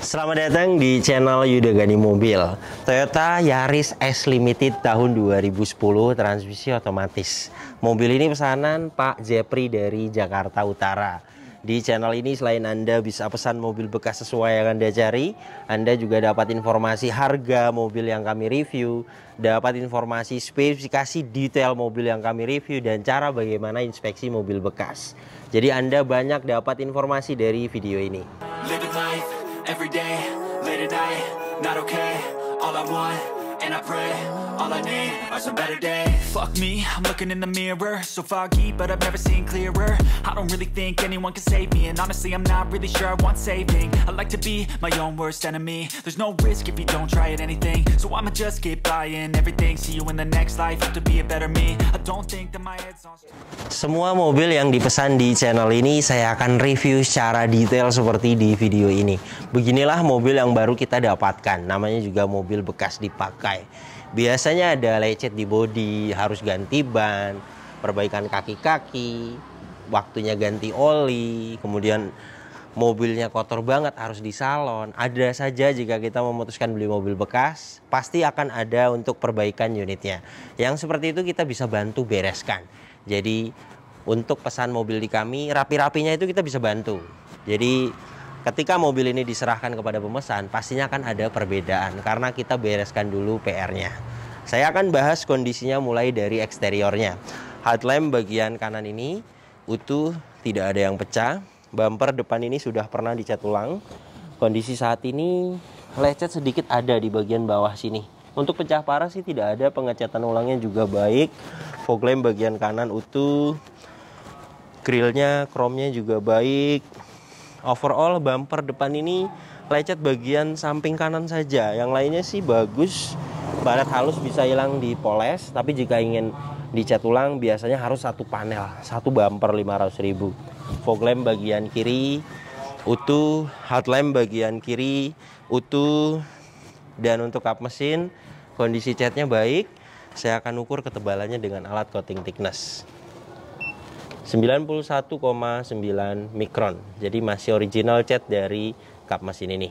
Selamat datang di channel Yuda Gani Mobil. Toyota Yaris S Limited tahun 2010 transmisi otomatis. Mobil ini pesanan Pak Jepri dari Jakarta Utara. Di channel ini selain Anda bisa pesan mobil bekas sesuai yang Anda cari, Anda juga dapat informasi harga mobil yang kami review, dapat informasi spesifikasi detail mobil yang kami review, dan cara bagaimana inspeksi mobil bekas. Jadi Anda banyak dapat informasi dari video ini. Every day, late at night, not okay. All I want, and I pray, all I need are some better days. Fuck me, I'm looking in the mirror, so foggy, but I've never seen clearer. I don't really think anyone can save me, and honestly I'm not really sure I want saving. I like to be my own worst enemy. There's no risk if you don't try at anything, so I'ma just keep buying everything. See you in the next life, have to be a better me. I don't think that my head's on. Semua mobil yang dipesan di channel ini saya akan review secara detail seperti di video ini. Beginilah mobil yang baru kita dapatkan, namanya juga mobil bekas dipakai. Biasanya ada lecet di bodi, harus ganti ban, perbaikan kaki-kaki, waktunya ganti oli, kemudian mobilnya kotor banget harus di salon. Ada saja jika kita memutuskan beli mobil bekas, pasti akan ada untuk perbaikan unitnya. Yang seperti itu kita bisa bantu bereskan. Jadi untuk pesan mobil di kami, rapi-rapinya itu kita bisa bantu. Jadi ketika mobil ini diserahkan kepada pemesan, pastinya akan ada perbedaan karena kita bereskan dulu PR-nya. Saya akan bahas kondisinya mulai dari eksteriornya. Headlamp bagian kanan ini utuh, tidak ada yang pecah. Bumper depan ini sudah pernah dicat ulang. Kondisi saat ini lecet sedikit ada di bagian bawah sini. Untuk pecah parah sih tidak ada, pengecatan ulangnya juga baik. Fog lamp bagian kanan utuh. Grillnya, chrome-nya juga baik. Overall bumper depan ini lecet bagian samping kanan saja. Yang lainnya sih bagus. Baret halus bisa hilang dipoles, tapi jika ingin dicat ulang biasanya harus satu panel, satu bumper 500.000. Fog lamp bagian kiri utuh, headlamp bagian kiri utuh. Dan untuk kap mesin kondisi catnya baik. Saya akan ukur ketebalannya dengan alat coating thickness 91,9 mikron. Jadi masih original cat dari kap mesin ini.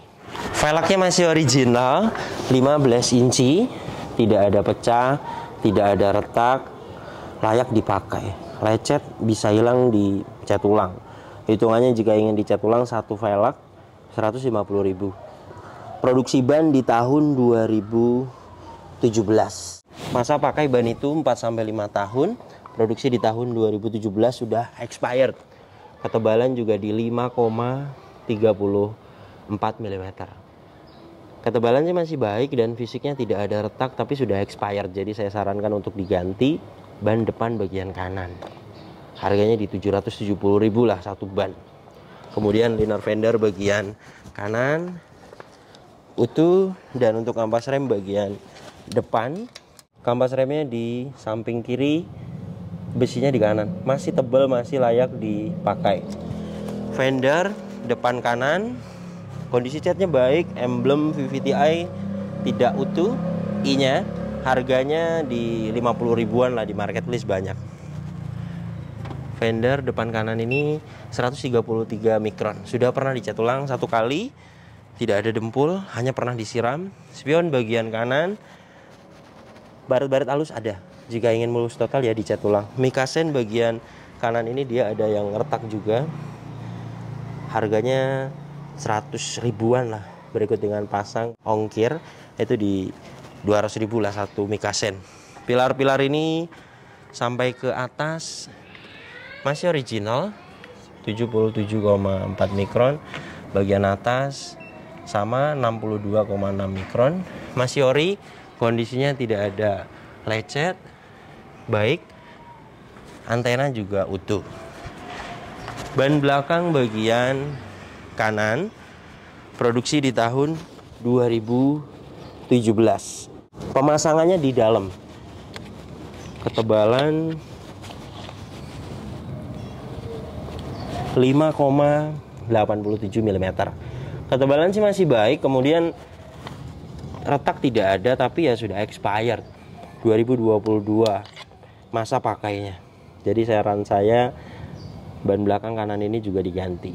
Velgnya masih original, 15 inci, tidak ada pecah, tidak ada retak, layak dipakai. Lecet bisa hilang di cat ulang. Hitungannya jika ingin dicat ulang satu velg 150.000. Produksi ban di tahun 2017. Masa pakai ban itu 4-5 tahun. Produksi di tahun 2017 sudah expired. Ketebalan juga di 5,34 mm. Ketebalannya masih baik dan fisiknya tidak ada retak, tapi sudah expired. Jadi saya sarankan untuk diganti ban depan bagian kanan. Harganya di 770.000 lah satu ban. Kemudian liner fender bagian kanan utuh, dan untuk kampas rem bagian depan, kampas remnya di samping kiri, besinya di kanan, masih tebal, masih layak dipakai. Fender depan kanan, kondisi catnya baik, emblem VVTi tidak utuh, I-nya harganya di 50 ribuan lah, di marketplace banyak. Fender depan kanan ini 133 mikron, sudah pernah dicat ulang satu kali, tidak ada dempul, hanya pernah disiram. Spion bagian kanan, baret-baret halus ada. Jika ingin mulus total ya dicat ulang. Mikasen bagian kanan ini dia ada yang retak juga. Harganya 100 ribuan lah. Berikut dengan pasang ongkir itu di 200.000 lah satu mikasen. Pilar-pilar ini sampai ke atas masih original, 77,4 mikron. Bagian atas sama 62,6 mikron. Masih ori, kondisinya tidak ada lecet, baik. Antena juga utuh. Ban belakang bagian kanan produksi di tahun 2017. Pemasangannya di dalam. Ketebalan 5,87 mm. Ketebalan sih masih baik. Kemudian retak tidak ada, tapi ya sudah expired 2022 masa pakainya. Jadi saran saya ban belakang kanan ini juga diganti.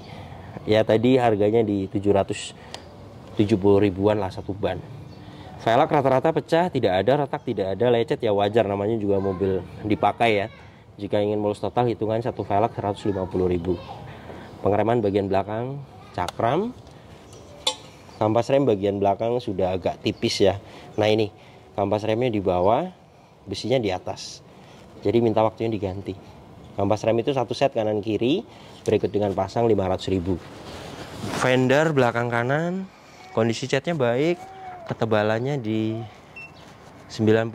Ya tadi harganya di 770 70 ribuan lah satu ban. Velg rata-rata pecah, tidak ada retak, tidak ada lecet, ya wajar, namanya juga mobil dipakai ya. Jika ingin mulus total, hitungan satu velg 150 ribu. Pengereman bagian belakang cakram. Kampas rem bagian belakang sudah agak tipis ya. Nah ini kampas remnya di bawah, besinya di atas, jadi minta waktunya diganti. Kampas rem itu satu set kanan kiri, berikut dengan pasang 500 ribu. Fender belakang kanan, kondisi catnya baik, ketebalannya di 92,0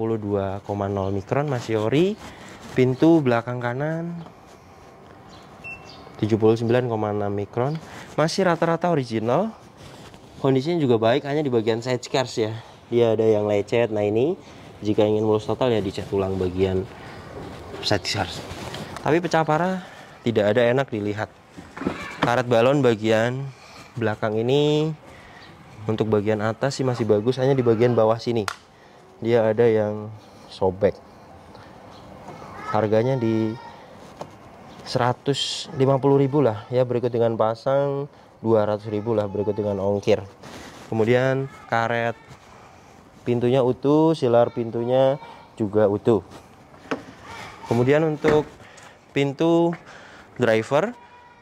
mikron, masih ori. Pintu belakang kanan 79,6 mikron, masih rata-rata original. Kondisinya juga baik, hanya di bagian side skirts ya, dia ada yang lecet. Nah ini jika ingin mulus total ya dicat ulang bagian side skirts. Tapi pecah parah tidak ada, enak dilihat. Karet balon bagian belakang ini untuk bagian atas sih masih bagus, hanya di bagian bawah sini dia ada yang sobek. Harganya di 150 ribu lah ya, berikut dengan pasang 200 ribu lah, berikut dengan ongkir. Kemudian karet pintunya utuh, silar pintunya juga utuh. Kemudian untuk pintu driver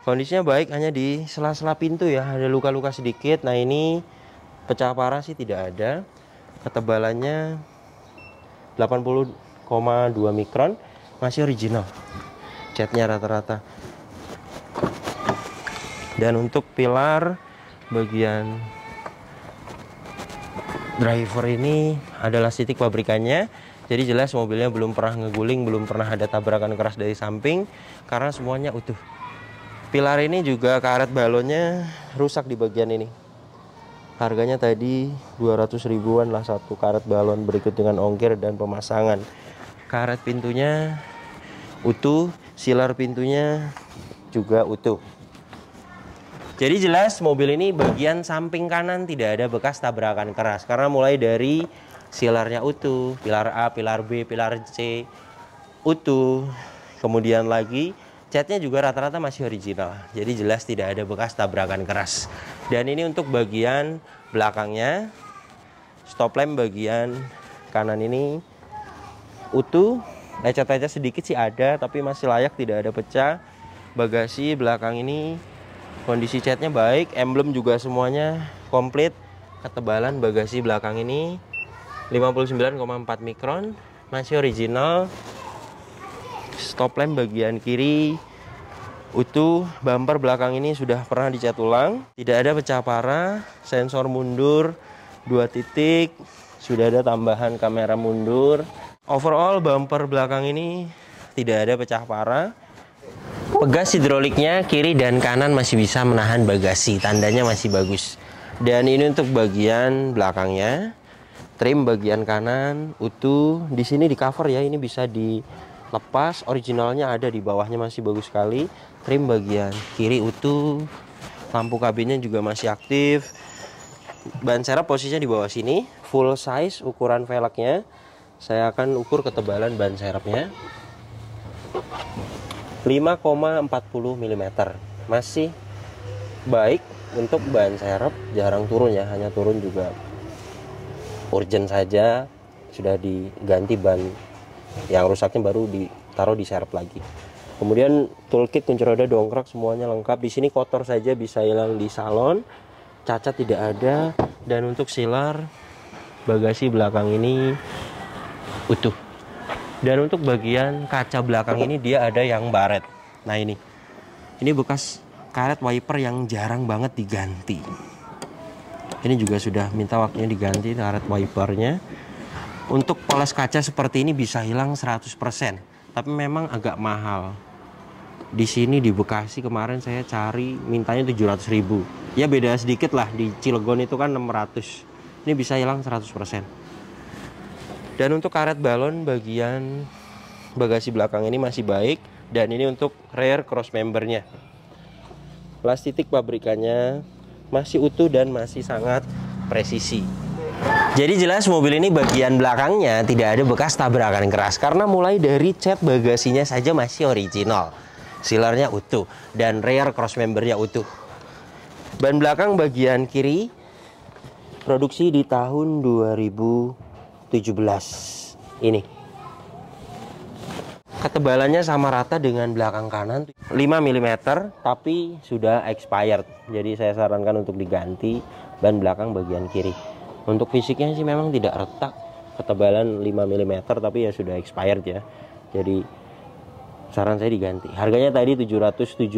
kondisinya baik, hanya di sela-sela pintu ya ada luka-luka sedikit. Nah ini pecah parah sih tidak ada. Ketebalannya 80,2 mikron, masih original. Catnya rata-rata. Dan untuk pilar bagian driver ini adalah titik pabrikannya. Jadi jelas mobilnya belum pernah ngeguling, belum pernah ada tabrakan keras dari samping, karena semuanya utuh. Pilar ini juga karet balonnya rusak di bagian ini. Harganya tadi 200 ribuan lah satu karet balon, berikut dengan ongkir dan pemasangan. Karet pintunya utuh, silar pintunya juga utuh. Jadi jelas mobil ini bagian samping kanan tidak ada bekas tabrakan keras, karena mulai dari silarnya utuh, pilar A, pilar B, pilar C utuh. Kemudian lagi catnya juga rata-rata masih original. Jadi jelas tidak ada bekas tabrakan keras. Dan ini untuk bagian belakangnya, stop lamp bagian kanan ini utuh, lecet-lecet sedikit sih ada, tapi masih layak, tidak ada pecah. Bagasi belakang ini kondisi catnya baik, emblem juga semuanya komplit. Ketebalan bagasi belakang ini 59,4 mikron, masih original. Stop lamp bagian kiri utuh, bumper belakang ini sudah pernah dicat ulang, tidak ada pecah parah. Sensor mundur 2 titik, sudah ada tambahan kamera mundur. Overall bumper belakang ini tidak ada pecah parah. Pegas hidroliknya kiri dan kanan masih bisa menahan bagasi, tandanya masih bagus. Dan ini untuk bagian belakangnya, trim bagian kanan utuh. Di sini di cover ya, ini bisa dilepas, originalnya ada di bawahnya, masih bagus sekali. Trim bagian kiri utuh, lampu kabinnya juga masih aktif. Ban serep posisinya di bawah sini, full size ukuran velgnya. Saya akan ukur ketebalan ban serepnya. 5,40 mm, masih baik untuk ban serep, jarang turun ya, hanya turun juga urgent saja, sudah diganti ban yang rusaknya baru ditaruh di serep lagi. Kemudian toolkit, kunci roda, dongkrak semuanya lengkap. Di sini kotor saja bisa hilang di salon, cacat tidak ada. Dan untuk silar bagasi belakang ini utuh. Dan untuk bagian kaca belakang ini dia ada yang baret. Nah ini bekas karet wiper yang jarang banget diganti. Ini juga sudah minta waktunya diganti karet wipernya. Untuk poles kaca seperti ini bisa hilang 100%, tapi memang agak mahal. Di sini di Bekasi kemarin saya cari mintanya 700 ribu. Ya beda sedikit lah, di Cilegon itu kan 600. Ini bisa hilang 100%. Dan untuk karet balon bagian bagasi belakang ini masih baik. Dan ini untuk rear cross membernya, plastik pabrikannya masih utuh dan masih sangat presisi. Jadi jelas mobil ini bagian belakangnya tidak ada bekas tabrakan keras, karena mulai dari cat bagasinya saja masih original, silarnya utuh, dan rear cross membernya utuh. Ban belakang bagian kiri Produksi di tahun 2017 ini. Ketebalannya sama rata dengan belakang kanan 5 mm, tapi sudah expired. Jadi saya sarankan untuk diganti ban belakang bagian kiri. Untuk fisiknya sih memang tidak retak, ketebalan 5 mm, tapi ya sudah expired ya. Jadi saran saya diganti. Harganya tadi 770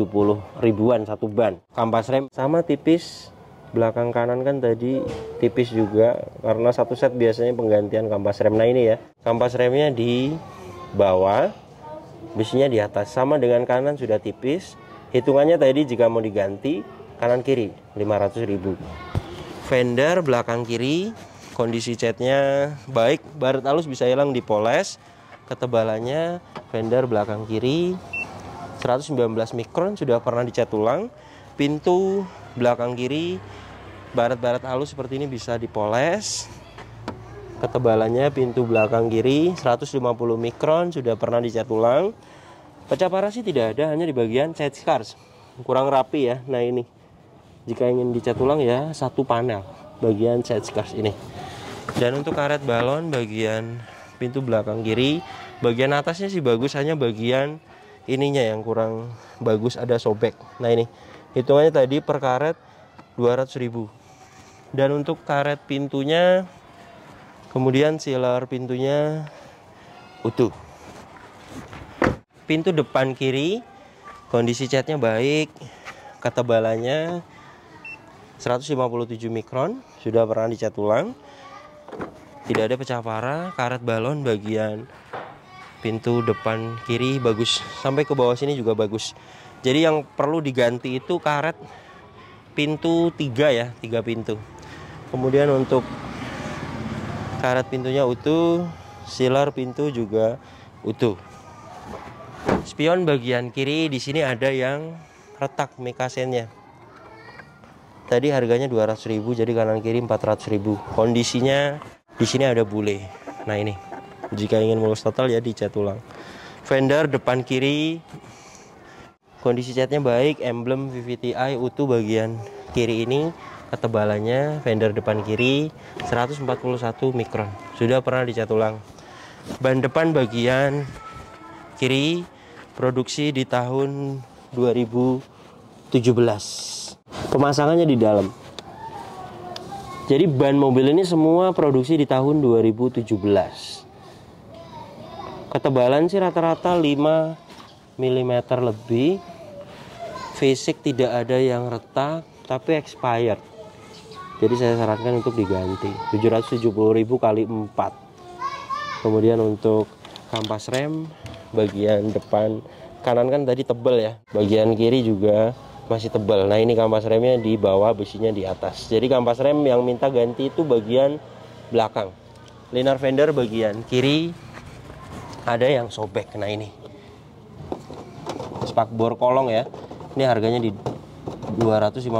ribuan satu ban. Kampas rem sama tipis. Belakang kanan kan tadi tipis juga, karena satu set biasanya penggantian kampas rem. Nah ini ya, kampas remnya di bawah, besinya di atas. Sama dengan kanan sudah tipis. Hitungannya tadi jika mau diganti kanan kiri 500 ribu. Fender belakang kiri, kondisi catnya baik, baret halus bisa hilang dipoles. Ketebalannya fender belakang kiri 119 mikron, sudah pernah dicat ulang. Pintu belakang kiri baret-baret halus seperti ini bisa dipoles. Ketebalannya pintu belakang kiri 150 mikron, sudah pernah dicat ulang. Pecah parah sih tidak ada, hanya di bagian side scars kurang rapi ya. Nah ini jika ingin dicat ulang ya satu panel bagian side scars ini. Dan untuk karet balon bagian pintu belakang kiri, bagian atasnya sih bagus, hanya bagian ininya yang kurang bagus, ada sobek. Nah ini hitungannya tadi per karet 200 ribu. Dan untuk karet pintunya, kemudian sealer pintunya utuh. Pintu depan kiri kondisi catnya baik, ketebalannya 157 mikron, sudah pernah dicat ulang. Tidak ada pecah parah. Karet balon bagian pintu depan kiri bagus, sampai ke bawah sini juga bagus. Jadi yang perlu diganti itu karet pintu 3 ya, 3 pintu. Kemudian untuk karet pintunya utuh, sealer pintu juga utuh. Spion bagian kiri di sini ada yang retak mekasennya. Tadi harganya 200 ribu, jadi kanan kiri 400 ribu. Kondisinya di sini ada bule. Nah ini, jika ingin mulus total ya dicat ulang. Fender depan kiri kondisi catnya baik, emblem VVTi utuh bagian kiri ini. Ketebalannya fender depan kiri 141 mikron, sudah pernah dicat ulang. Ban depan bagian kiri produksi di tahun 2017. Pemasangannya di dalam. Jadi ban mobil ini semua produksi di tahun 2017. Ketebalan sih rata-rata 5 mm lebih. Fisik tidak ada yang retak, tapi expired. Jadi saya sarankan untuk diganti. 770.000 kali 4. Kemudian untuk kampas rem bagian depan kanan kan tadi tebal ya, bagian kiri juga masih tebal. Nah ini kampas remnya di bawah, besinya di atas. Jadi kampas rem yang minta ganti itu bagian belakang. Linar fender bagian kiri ada yang sobek. Nah ini spakbor kolong ya, ini harganya di 250.000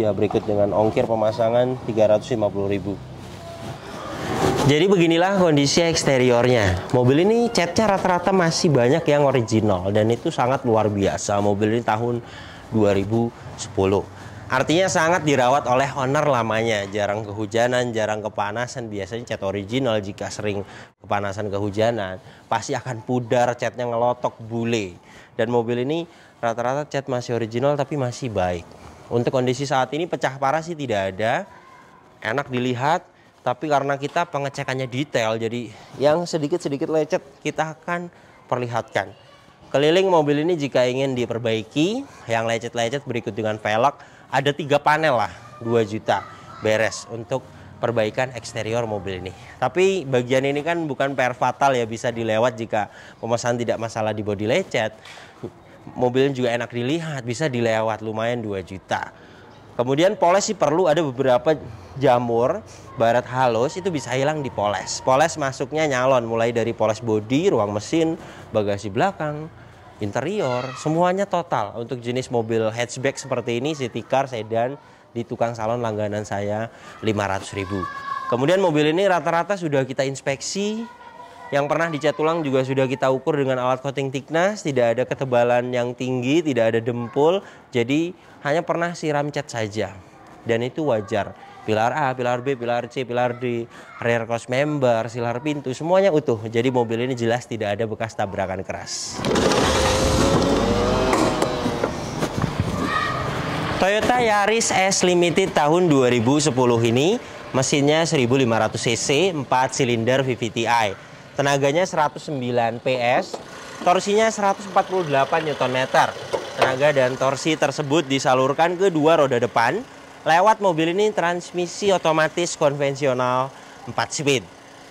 ya, berikut dengan ongkir pemasangan 350.000. Jadi beginilah kondisi eksteriornya. Mobil ini catnya rata-rata masih banyak yang original, dan itu sangat luar biasa. Mobil ini tahun 2010. Artinya sangat dirawat oleh owner lamanya. Jarang kehujanan, jarang kepanasan. Biasanya cat original jika sering kepanasan kehujanan pasti akan pudar, catnya ngelotok, bule. Dan mobil ini rata-rata cat masih original tapi masih baik. Untuk kondisi saat ini pecah parah sih tidak ada. Enak dilihat, tapi karena kita pengecekannya detail, jadi yang sedikit-sedikit lecet kita akan perlihatkan. Keliling mobil ini jika ingin diperbaiki, yang lecet-lecet berikut dengan velg, ada 3 panel lah, 2 juta beres untuk perbaikan eksterior mobil ini. Tapi bagian ini kan bukan PR fatal ya, bisa dilewat jika pemesan tidak masalah di bodi lecet. Mobilnya juga enak dilihat, bisa dilewat, lumayan 2 juta. Kemudian poles sih perlu, ada beberapa jamur baret halus itu bisa hilang dipoles. Poles masuknya nyalon, mulai dari poles bodi, ruang mesin, bagasi belakang, interior, semuanya total. Untuk jenis mobil hatchback seperti ini, city car, sedan, di tukang salon langganan saya 500.000. Kemudian mobil ini rata-rata sudah kita inspeksi. Yang pernah dicat ulang juga sudah kita ukur dengan alat coating thickness, tidak ada ketebalan yang tinggi, tidak ada dempul, jadi hanya pernah siram cat saja. Dan itu wajar. Pilar A, pilar B, pilar C, pilar D, rear cross member, silar pintu, semuanya utuh. Jadi mobil ini jelas tidak ada bekas tabrakan keras. Toyota Yaris S Limited tahun 2010 ini mesinnya 1500 cc, 4 silinder VVTi. Tenaganya 109 PS, torsinya 148 Nm. Tenaga dan torsi tersebut disalurkan ke dua roda depan. Lewat mobil ini transmisi otomatis konvensional 4 speed.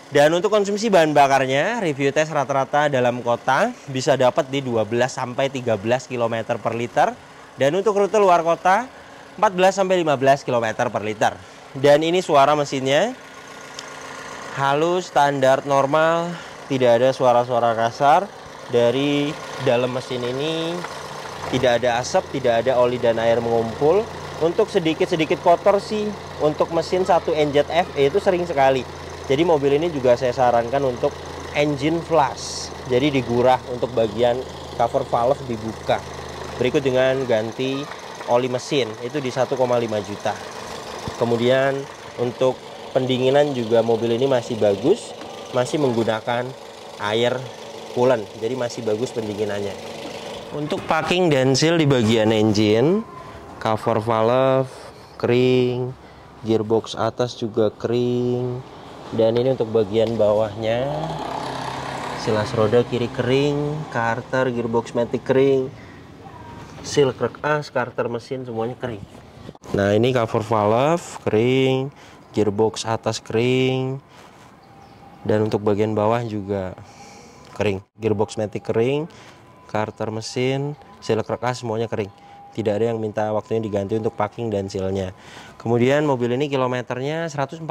Dan untuk konsumsi bahan bakarnya, review tes rata-rata dalam kota bisa dapat di 12-13 km per liter. Dan untuk rute luar kota 14-15 km per liter. Dan ini suara mesinnya halus, standar, normal, tidak ada suara-suara kasar. Dari dalam mesin ini tidak ada asap, tidak ada oli dan air mengumpul. Untuk sedikit-sedikit kotor sih untuk mesin 1 NZFE itu sering sekali. Jadi mobil ini juga saya sarankan untuk engine flush. Jadi digurah untuk bagian cover valve dibuka. Berikut dengan ganti oli mesin itu di 1,5 juta. Kemudian untuk pendinginan juga mobil ini masih bagus, masih menggunakan air coolant, jadi masih bagus pendinginannya. Untuk packing dan seal di bagian engine, cover valve kering, gearbox atas juga kering, dan ini untuk bagian bawahnya, silas roda kiri kering, karter, gearbox matic kering, seal krek as, karter mesin semuanya kering. Nah ini cover valve kering, gearbox atas kering, dan untuk bagian bawah juga kering. Gearbox matic kering, karter mesin, seal krek as semuanya kering. Tidak ada yang minta waktunya diganti untuk packing dan sealnya. Kemudian mobil ini kilometernya 143.000.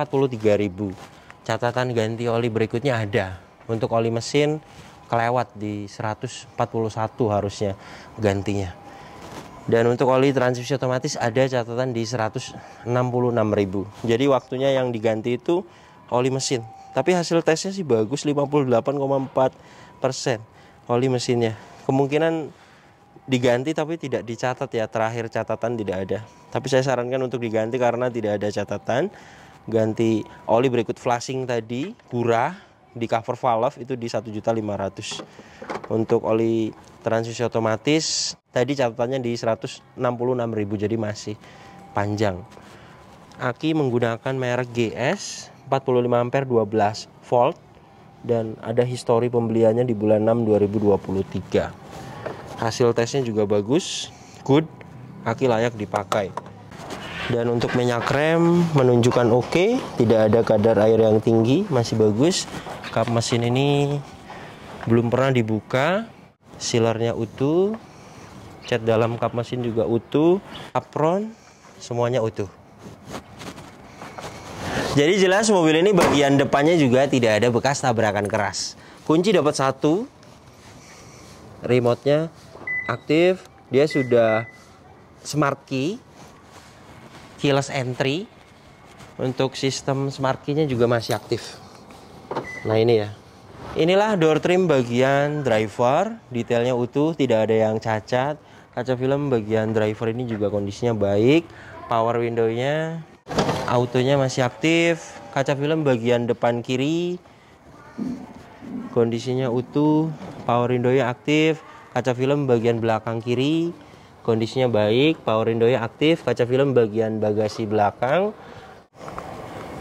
Catatan ganti oli berikutnya ada. Untuk oli mesin kelewat di 141 harusnya gantinya. Dan untuk oli transmisi otomatis ada catatan di 166.000. Jadi waktunya yang diganti itu oli mesin. Tapi hasil tesnya sih bagus, 58,4% oli mesinnya. Kemungkinan diganti tapi tidak dicatat ya, terakhir catatan tidak ada. Tapi saya sarankan untuk diganti karena tidak ada catatan. Ganti oli berikut flushing tadi, burah di cover valve itu di 1.500.000. Untuk oli transmisi otomatis tadi catatannya di 166.000, jadi masih panjang. Aki menggunakan merek GS 45 ampere 12 volt dan ada histori pembeliannya di bulan 6 2023. Hasil tesnya juga bagus, good, aki layak dipakai. Dan untuk minyak rem menunjukkan oke, tidak ada kadar air yang tinggi, masih bagus. Kap mesin ini belum pernah dibuka, sealernya utuh, cat dalam kap mesin juga utuh, apron semuanya utuh. Jadi jelas mobil ini bagian depannya juga tidak ada bekas tabrakan keras. Kunci dapat 1, remote-nya aktif, dia sudah smart key, keyless entry. Untuk sistem smart key-nya juga masih aktif. Nah ini ya. Inilah door trim bagian driver, detailnya utuh, tidak ada yang cacat. Kaca film bagian driver ini juga kondisinya baik. Power window-nya, autonya masih aktif. Kaca film bagian depan kiri kondisinya utuh. Power window-nya aktif. Kaca film bagian belakang kiri kondisinya baik. Power window-nya aktif. Kaca film bagian bagasi belakang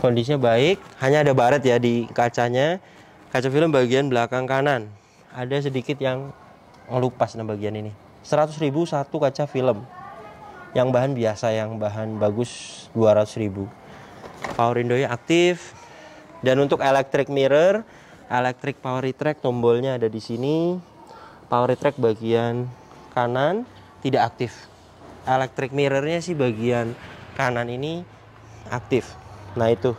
kondisinya baik. Hanya ada baret ya di kacanya. Kaca film bagian belakang kanan ada sedikit yang ngelupas. Nah bagian ini 100.000 satu kaca film. Yang bahan biasa, yang bahan bagus 200.000. Power window-nya aktif. Dan untuk electric mirror, electric power retract, tombolnya ada di sini. Power retract bagian kanan tidak aktif. Electric mirror-nya sih bagian kanan ini aktif. Nah itu.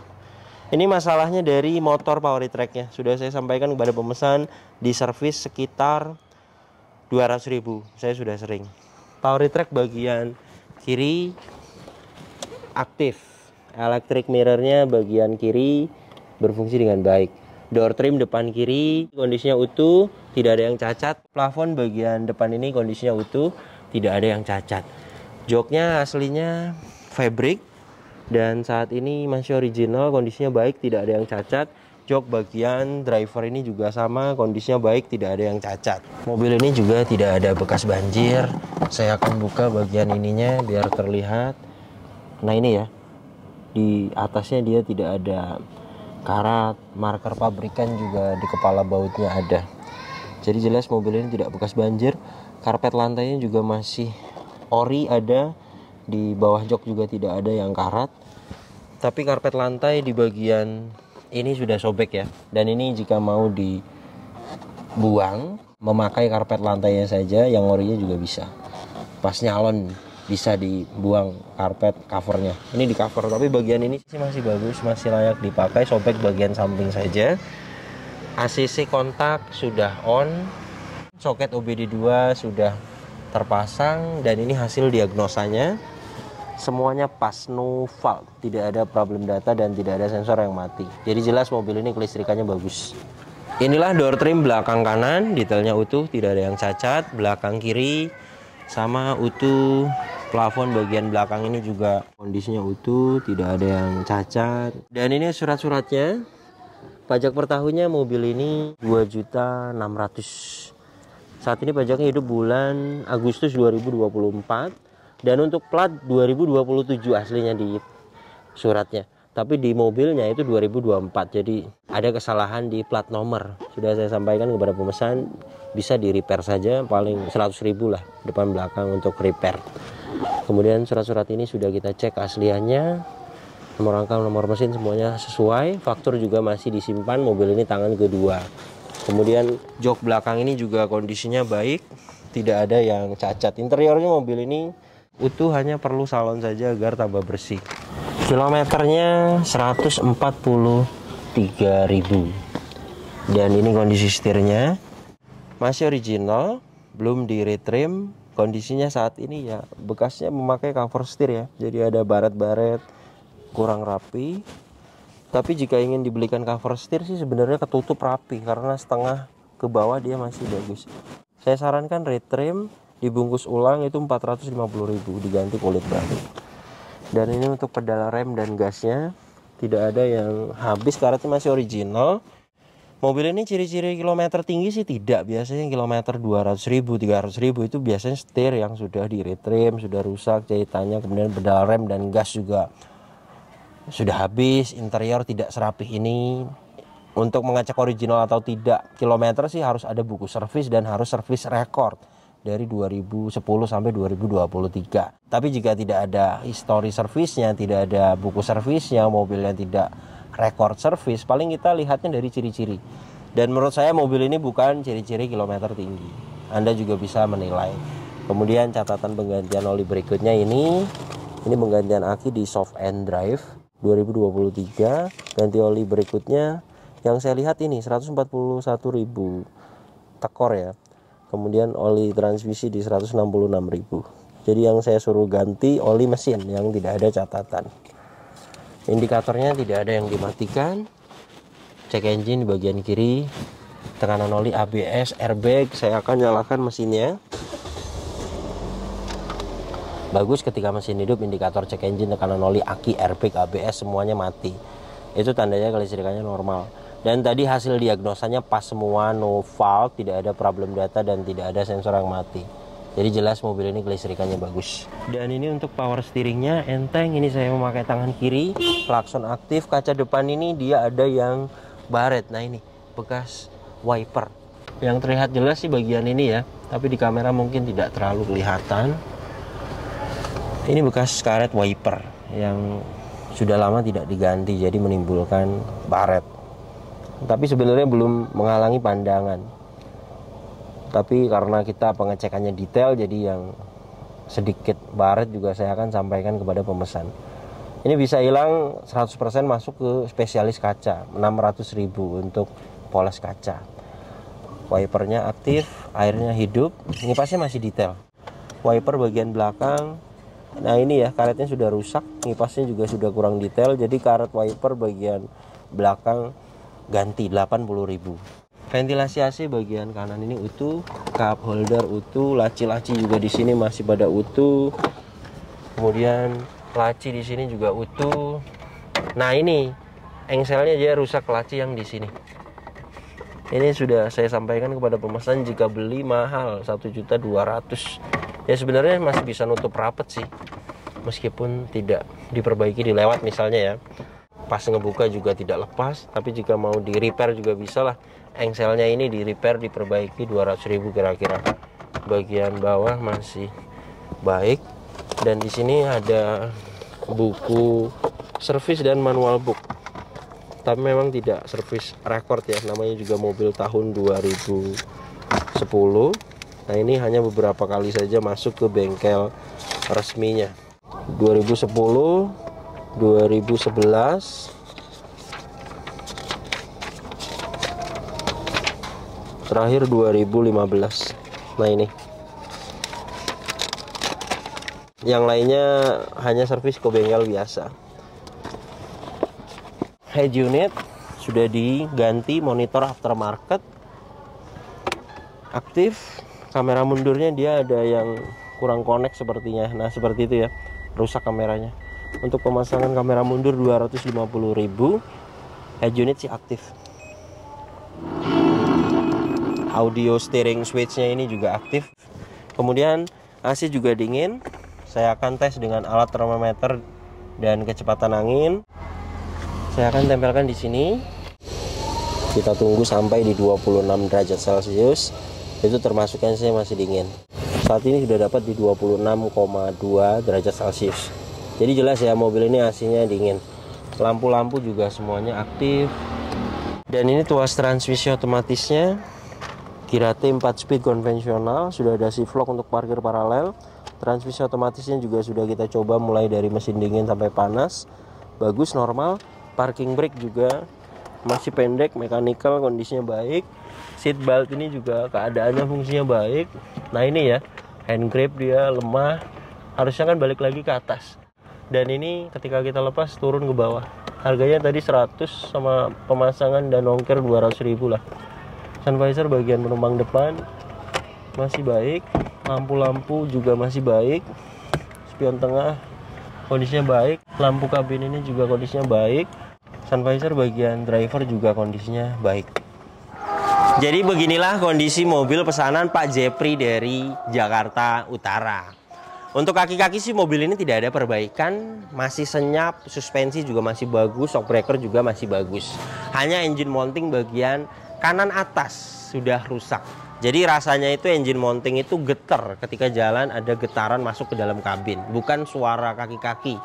Ini masalahnya dari motor power retract-nya. Sudah saya sampaikan kepada pemesan, di servis sekitar 200.000. Saya sudah sering. Power retract bagian kiri aktif. Electric mirror-nya bagian kiri berfungsi dengan baik. Door trim depan kiri kondisinya utuh, tidak ada yang cacat. Plafon bagian depan ini kondisinya utuh, tidak ada yang cacat. Joknya aslinya fabric, Dan saat ini masih original, kondisinya baik, tidak ada yang cacat. Jok bagian driver ini juga sama, kondisinya baik, tidak ada yang cacat. Mobil ini juga tidak ada bekas banjir. Saya akan buka bagian ininya biar terlihat. Nah ini ya, di atasnya dia tidak ada karat, marker pabrikan juga di kepala bautnya ada. Jadi jelas mobil ini tidak bekas banjir. Karpet lantainya juga masih ori ada. Di bawah jok juga tidak ada yang karat. Tapi karpet lantai di bagian ini sudah sobek ya. Dan ini jika mau dibuang, memakai karpet lantainya saja, yang orinya juga bisa. Pas nyalon bisa dibuang karpet covernya. Ini di cover, tapi bagian ini sih masih bagus, masih layak dipakai. Sobek bagian samping saja. ACC kontak sudah on. Soket OBD2 sudah terpasang. Dan ini hasil diagnosanya. Semuanya pas, no fault, tidak ada problem data dan tidak ada sensor yang mati. Jadi jelas mobil ini kelistrikannya bagus. Inilah door trim belakang kanan, detailnya utuh, tidak ada yang cacat. Belakang kiri sama utuh. Plafon bagian belakang ini juga kondisinya utuh, tidak ada yang cacat. Dan ini surat-suratnya. Pajak per tahunnya mobil ini 2.600.000. Saat ini pajaknya hidup bulan Agustus 2024. Dan untuk plat 2027 aslinya di suratnya. Tapi di mobilnya itu 2024. Jadi ada kesalahan di plat nomor. Sudah saya sampaikan kepada pemesan, bisa di repair saja, paling 100.000 lah depan belakang untuk repair. Kemudian surat-surat ini sudah kita cek asliannya. Nomor rangka, nomor mesin semuanya sesuai. Faktur juga masih disimpan, mobil ini tangan kedua. Kemudian jok belakang ini juga kondisinya baik, tidak ada yang cacat. Interiornya mobil ini utuh, hanya perlu salon saja agar tambah bersih. Kilometernya 143.000. Dan ini kondisi setirnya masih original, belum di retrim. Kondisinya saat ini ya bekasnya memakai cover setir ya. Jadi ada baret-baret kurang rapi. Tapi jika ingin dibelikan cover setir sih sebenarnya ketutup rapi, karena setengah ke bawah dia masih bagus. Saya sarankan retrim, dibungkus ulang itu 450.000, diganti kulit baru. Dan ini untuk pedal rem dan gasnya tidak ada yang habis, karetnya masih original. Mobil ini ciri-ciri kilometer tinggi sih tidak, biasanya kilometer 200.000, 300.000 itu biasanya setir yang sudah di retrim, sudah rusak jahitannya, kemudian pedal rem dan gas juga sudah habis, interior tidak serapih ini. Untuk mengecek original atau tidak kilometer sih harus ada buku servis dan harus servis record dari 2010 sampai 2023. Tapi jika tidak ada histori servisnya, tidak ada buku servisnya, mobilnya tidak record servis, paling kita lihatnya dari ciri-ciri. Dan menurut saya mobil ini bukan ciri-ciri kilometer tinggi. Anda juga bisa menilai. Kemudian catatan penggantian oli berikutnya ini penggantian aki di soft and drive 2023. Ganti oli berikutnya yang saya lihat ini 141.000 tekor ya. Kemudian oli transmisi di 166.000. Jadi yang saya suruh ganti oli mesin yang tidak ada catatan. Indikatornya tidak ada yang dimatikan. Cek engine di bagian kiri. Tekanan oli, ABS, airbag. Saya akan nyalakan mesinnya. Bagus, ketika mesin hidup, indikator cek engine, tekanan oli, aki, airbag, ABS semuanya mati. Itu tandanya kelistrikannya normal. Dan tadi hasil diagnosanya pas semua, no fault, tidak ada problem data dan tidak ada sensor yang mati. Jadi jelas mobil ini kelistrikannya bagus. Dan ini untuk power steeringnya enteng. Ini saya memakai tangan kiri, klakson aktif. Kaca depan ini dia ada yang baret. Nah ini bekas wiper. Yang terlihat jelas sih bagian ini ya, tapi di kamera mungkin tidak terlalu kelihatan. Ini bekas karet wiper yang sudah lama tidak diganti, jadi menimbulkan baret. Tapi sebenarnya belum menghalangi pandangan. Tapi karena kita pengecekannya detail, jadi yang sedikit baret juga saya akan sampaikan kepada pemesan. Ini bisa hilang 100% masuk ke spesialis kaca, 600.000 untuk poles kaca. Wipernya aktif, airnya hidup, ngipasnya masih detail. Wiper bagian belakang, nah ini ya karetnya sudah rusak, ngipasnya juga sudah kurang detail, jadi karet wiper bagian belakang ganti 80.000. Ventilasi AC bagian kanan ini utuh, cup holder utuh, laci-laci juga di sini masih pada utuh. Kemudian Laci di sini juga utuh. Nah ini engselnya dia rusak, laci yang di sini. Ini sudah saya sampaikan kepada pemesan, jika beli mahal 1.200.000. Ya sebenarnya masih bisa nutup rapet sih, meskipun tidak diperbaiki dilewat misalnya ya. Pas ngebuka juga tidak lepas, tapi jika mau di repair juga bisa lah. Engselnya ini di repair, diperbaiki 200.000 kira-kira. Bagian bawah masih baik, dan di sini ada buku servis dan manual book. Tapi memang tidak servis record ya, namanya juga mobil tahun 2010. Nah ini hanya beberapa kali saja masuk ke bengkel resminya. 2010, 2011, terakhir 2015. Nah ini yang lainnya hanya servis ke bengkel biasa. Head unit sudah diganti, monitor aftermarket aktif. Kamera mundurnya dia ada yang kurang connect sepertinya. Nah seperti itu ya, rusak kameranya. Untuk pemasangan kamera mundur 250.000. Head unit sih aktif. Audio steering switch-nya ini juga aktif. Kemudian AC juga dingin. Saya akan tes dengan alat termometer dan kecepatan angin. Saya akan tempelkan di sini. Kita tunggu sampai di 26 derajat Celcius. Itu termasuk AC masih dingin. Saat ini sudah dapat di 26,2 derajat Celcius. Jadi jelas ya, mobil ini AC-nya dingin. Lampu-lampu juga semuanya aktif. Dan ini tuas transmisi otomatisnya. Kirate 4 speed konvensional. Sudah ada shift lock untuk parkir paralel. Transmisi otomatisnya juga sudah kita coba mulai dari mesin dingin sampai panas. Bagus, normal. Parking brake juga masih pendek, mechanical, kondisinya baik. Seat belt ini juga keadaannya, fungsinya baik. Nah ini ya, hand grip dia lemah, harusnya kan balik lagi ke atas. Dan ini ketika kita lepas turun ke bawah. Harganya tadi 100 sama pemasangan dan ongkir 200.000 lah. Sun visor bagian penumpang depan masih baik, lampu-lampu juga masih baik, spion tengah kondisinya baik, lampu kabin ini juga kondisinya baik. Sun visor bagian driver juga kondisinya baik. Jadi beginilah kondisi mobil pesanan Pak Jepri dari Jakarta Utara. Untuk kaki-kaki sih mobil ini tidak ada perbaikan, masih senyap, suspensi juga masih bagus, shock breaker juga masih bagus. Hanya engine mounting bagian kanan atas sudah rusak. Jadi rasanya itu engine mounting itu getar ketika jalan, ada getaran masuk ke dalam kabin, bukan suara kaki-kaki.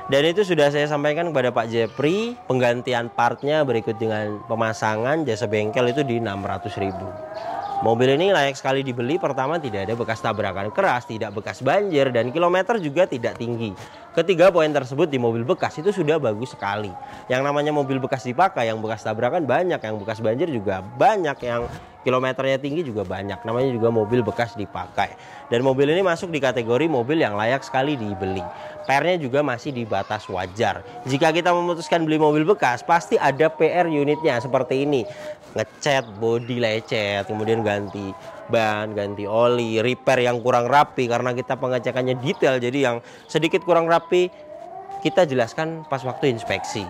Dan itu sudah saya sampaikan kepada Pak Jepri. Penggantian partnya berikut dengan pemasangan, jasa bengkel itu di 600.000. Mobil ini layak sekali dibeli. Pertama, tidak ada bekas tabrakan keras, tidak bekas banjir, dan kilometer juga tidak tinggi. Ketiga poin tersebut di mobil bekas itu sudah bagus sekali. Yang namanya mobil bekas dipakai, yang bekas tabrakan banyak, yang bekas banjir juga banyak, yang kilometernya tinggi juga banyak. Namanya juga mobil bekas dipakai. Dan mobil ini masuk di kategori mobil yang layak sekali dibeli. PR-nya juga masih di batas wajar. Jika kita memutuskan beli mobil bekas, pasti ada PR unitnya seperti ini. Ngecat, bodi lecet, kemudian ganti ban, ganti oli, repair yang kurang rapi karena kita pengecekannya detail. Jadi yang sedikit kurang rapi kita jelaskan pas waktu inspeksi.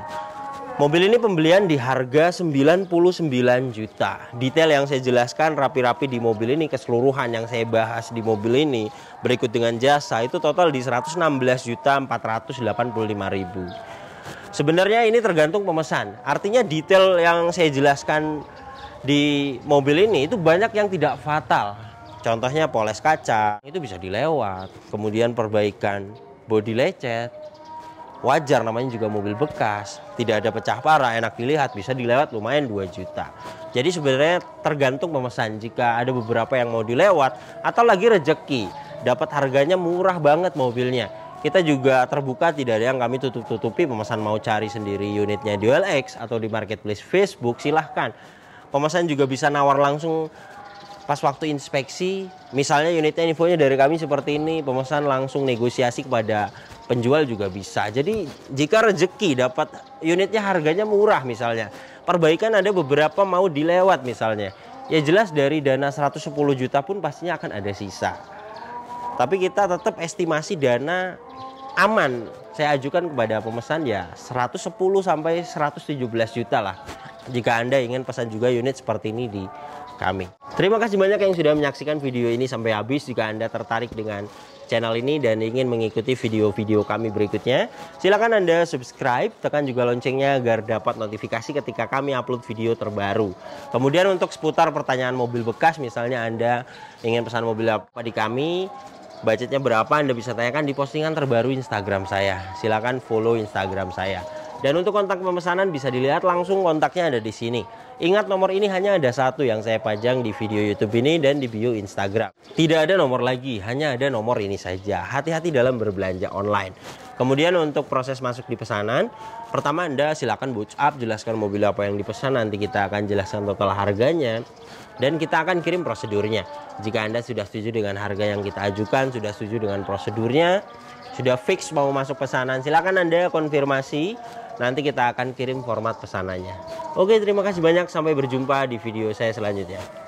Mobil ini pembelian di harga 99 juta. Detail yang saya jelaskan rapi-rapi di mobil ini, keseluruhan yang saya bahas di mobil ini berikut dengan jasa itu total di 116.485.000. Sebenarnya ini tergantung pemesan. Artinya detail yang saya jelaskan di mobil ini itu banyak yang tidak fatal. Contohnya poles kaca itu bisa dilewat. Kemudian perbaikan bodi lecet. Wajar, namanya juga mobil bekas, tidak ada pecah parah, enak dilihat, bisa dilewat lumayan 2 juta. Jadi sebenarnya tergantung pemesan. Jika ada beberapa yang mau dilewat atau lagi rejeki dapat harganya murah banget mobilnya, kita juga terbuka, tidak ada yang kami tutup-tutupi. Pemesan mau cari sendiri unitnya di OLX atau di marketplace Facebook, silahkan. Pemesan juga bisa nawar langsung pas waktu inspeksi, misalnya unitnya infonya dari kami seperti ini, pemesan langsung negosiasi kepada penjual juga bisa. Jadi jika rezeki dapat unitnya harganya murah misalnya, perbaikan ada beberapa mau dilewat misalnya, ya jelas dari dana 110 juta pun pastinya akan ada sisa. Tapi kita tetap estimasi dana aman saya ajukan kepada pemesan ya 110 sampai 117 juta lah. Jika Anda ingin pesan juga unit seperti ini di kami. Terima kasih banyak yang sudah menyaksikan video ini sampai habis. Jika Anda tertarik dengan channel ini dan ingin mengikuti video-video kami berikutnya, silakan Anda subscribe, tekan juga loncengnya agar dapat notifikasi ketika kami upload video terbaru. Kemudian untuk seputar pertanyaan mobil bekas, misalnya Anda ingin pesan mobil apa di kami, budgetnya berapa, Anda bisa tanyakan di postingan terbaru Instagram saya. Silakan follow Instagram saya. Dan untuk kontak pemesanan bisa dilihat langsung, kontaknya ada di sini. Ingat, nomor ini hanya ada satu yang saya pajang di video YouTube ini dan di bio Instagram. Tidak ada nomor lagi, hanya ada nomor ini saja. Hati-hati dalam berbelanja online. Kemudian untuk proses masuk di pesanan, pertama Anda silakan WhatsApp, jelaskan mobil apa yang dipesan, nanti kita akan jelaskan total harganya. Dan kita akan kirim prosedurnya. Jika Anda sudah setuju dengan harga yang kita ajukan, sudah setuju dengan prosedurnya, sudah fix mau masuk pesanan, silakan Anda konfirmasi. Nanti kita akan kirim format pesanannya. Oke, terima kasih banyak. Sampai berjumpa di video saya selanjutnya.